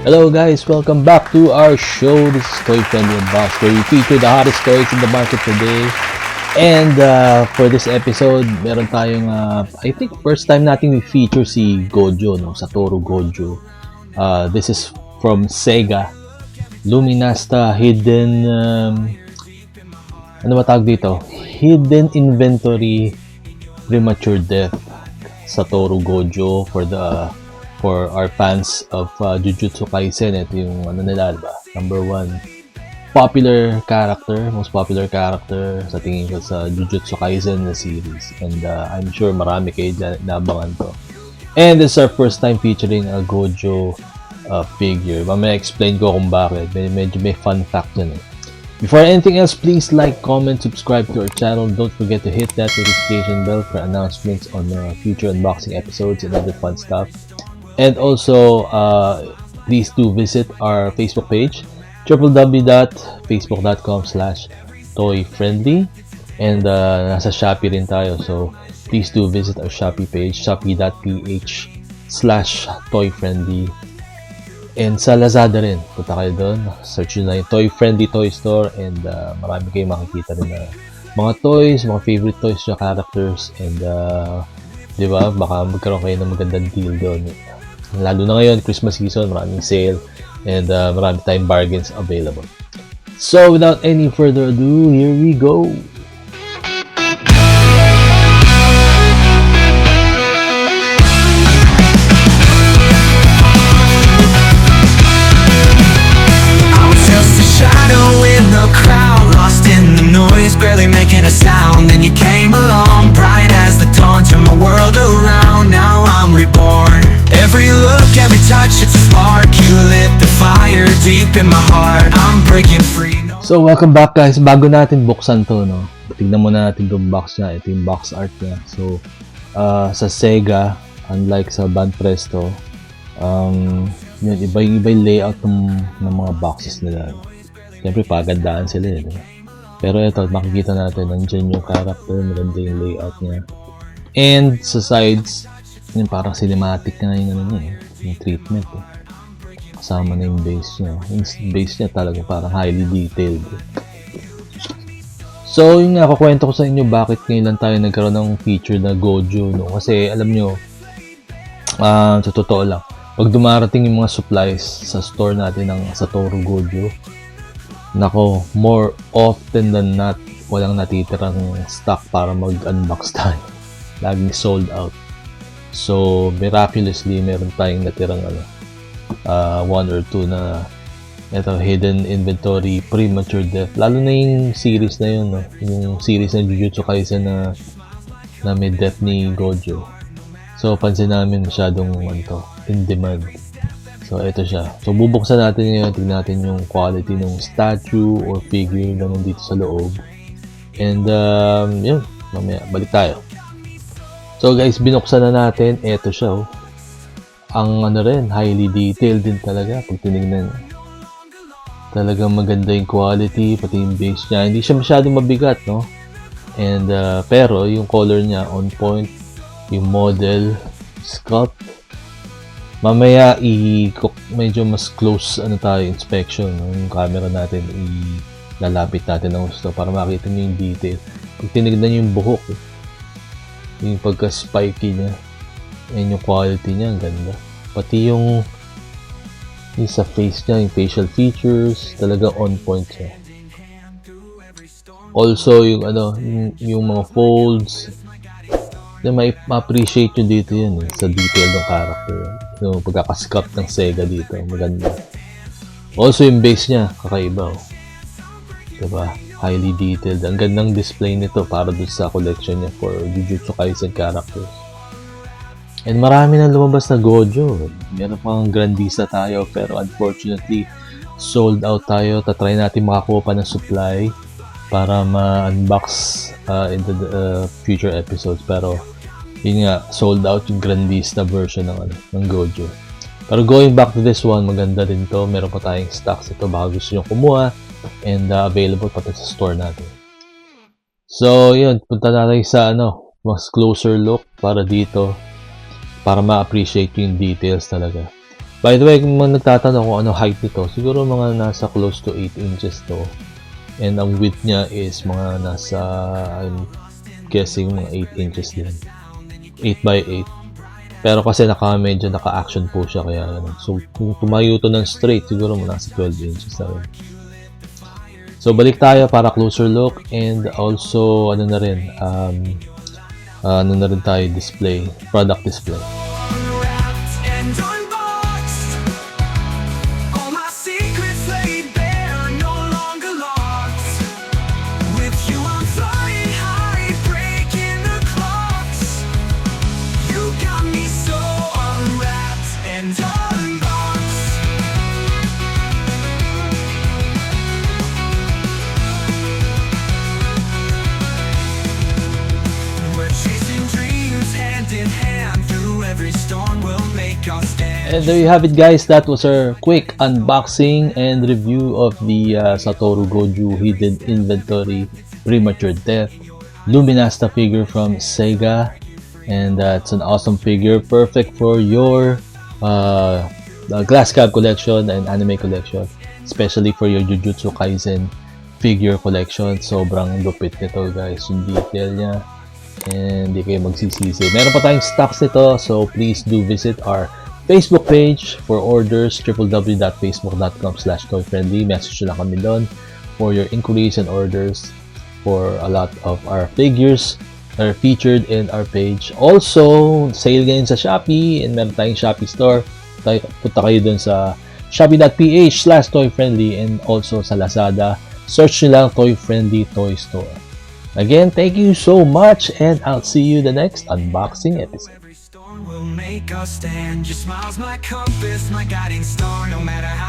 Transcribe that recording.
Hello guys, welcome back to our show. This is Toy Friendly Unbox, where we feature the hottest toys in the market today. And for this episode, meron tayong I think first time natin we feature si Gojo, no? Satoru Gojo. This is from Sega. Luminasta Hidden ano ba tawag dito? Hidden Inventory Premature Death. Satoru Gojo for our fans of Jujutsu Kaisen. Ito yung ano nila, diba? Number 1 most popular character sa tingin ko sa Jujutsu Kaisen na series, and I'm sure marami kayo dyan naabangan to. And this is our first time featuring a Gojo figure. Mamaya explain ko kung bakit. Medyo may fun fact dyan. Before anything else, please like, comment, subscribe to our channel. Don't forget to hit that notification bell for announcements on future unboxing episodes and other fun stuff. And also, please do visit our Facebook page, www.facebook.com/toyfriendly, and nasa Shopee rin tayo, so please do visit our Shopee page, shopee.ph/toyfriendly, and sa Lazada rin, punta kayo doon, search nyo na yung Toy Friendly Toy Store, and marami kayo makikita rin na mga toys, mga favorite toys na characters, and di ba, baka magkaroon kayo ng magandang deal doon. Lalo na ngayon, Christmas season, maraming sale, and marami tayong bargains available. So, without any further ado, here we go! I was just a shadow in the crowd, lost in the noise, barely making a sound. Then you came along, bright as the dawn, turned my world around. Now I'm reborn. Every look, every touch, it's a spark. You lit the fire deep in my heart. I'm breaking free. So, welcome back guys. Bago natin buksan to, no? Tignan muna natin itong box niya. Ito yung box art niya. So, sa Sega, unlike sa Band Presto, yun, iba yung layout ng mga boxes nila. Siyempre, pagandaan sila, eh, diba? Pero ito, makikita natin, nandiyan yung character, maganda yung layout niya. And sa sides, yung parang cinematic na yung, ano niya, yung treatment. Eh. Kasama na yung base niya. Yung base niya talaga parang highly detailed. So, yung nga, kukwento ko sa inyo bakit ngayon lang tayo nagkaroon ng feature na Gojo. No? Kasi, alam nyo, sa totoo lang, pag dumarating yung mga supplies sa store natin ng Satoru Gojo, nako, more often than not, walang natitirang stock para mag-unbox tayo. Laging sold out. So, miraculously, meron tayong natirang 1 or 2 na ito, Hidden Inventory Premature Death. Lalo na yung series na yun, no? Yung series ng Jujutsu Kaisen na may death ni Gojo. So, pansin namin masyadong in demand. So, ito siya. So, bubuksan natin ngayon. Tignan natin yung quality ng statue or figure na nandito sa loob. And, yun. Mamaya, balik tayo. So guys, binuksan na natin. Ito siya, oh. Ang rin, highly detailed din talaga pag tinignan. Talagang maganda yung quality, pati yung base niya. Hindi siya masyadong mabigat, no? And pero yung color niya on point, yung model, sculpt. Mamaya medyo mas close inspection, no? Yung camera natin lalapit natin ng gusto para makita niyo yung detail. Pag tinignan niyo yung buhok, yung pagka-spiky niya, and yung quality niya, ang ganda. Pati yung sa face niya, yung facial features, talaga on point siya. Also, yung yung mga folds, na may ma-appreciate nyo dito yun, sa detail ng character. Yung pagkakasculpt ng Sega dito, maganda. Also, yung base niya, kakaiba, oh. Diba? Highly detailed. Ang gandang display nito para dun sa collection niya for Jujutsu Kaisen characters. And marami na lumabas na Gojo. Meron pang Grandista tayo, pero unfortunately, sold out tayo. Tatry natin makakuha pa ng supply para ma-unbox in the future episodes. Pero, yun nga, sold out yung Grandista version ng Gojo. Pero going back to this one, maganda din to. Meron pa tayong stocks ito. Baka gusto nyo kumuha. And available pati sa store natin. So, yun. Punta natin sa mas closer look para dito. Para ma-appreciate yung details talaga. By the way, kung mga nagtatanong kung ano height nito, siguro mga nasa close to 8 inches to. And ang width niya is mga nasa, I'm guessing mga 8 inches din. 8 by 8. Pero kasi medyo naka-action po siya, kaya ano. So kung tumayo to ng straight, siguro mga nasa 12 inches na rin. So balik tayo para closer look, and also ano na rin tayo display, product display. Unwrapped and unboxed, all my secrets laid bare, no longer locked. With you I'm flying high, breaking the clocks. You got me so unwrapped and unboxed. We're chasing dreams hand in hand, through every storm we'll make our stand. And there you have it, guys. That was our quick unboxing and review of the Satoru Goju Hidden Inventory Premature Death Luminasta figure from Sega. And it's an awesome figure, perfect for your glass cab collection and anime collection, especially for your Jujutsu Kaisen figure collection. Sobrang lupit nito, guys, yung detail niya, and hindi kayo magsisisi. Meron pa tayong stocks nito, so please do visit our Facebook page for orders, www.facebook.com/toyfriendly. Message nyo lang kami doon for your inquiries and orders for a lot of our figures are featured in our page. Also, sale ngayon sa Shopee, and meron tayong Shopee store. Punta kayo dun sa shopee.ph/toyfriendly, and also sa Lazada. Search nyo lang Toy Friendly Toy Store. Again, thank you so much, and I'll see you the next unboxing episode. Every storm will make us stand. Your smile's my compass, my guiding star. No matter how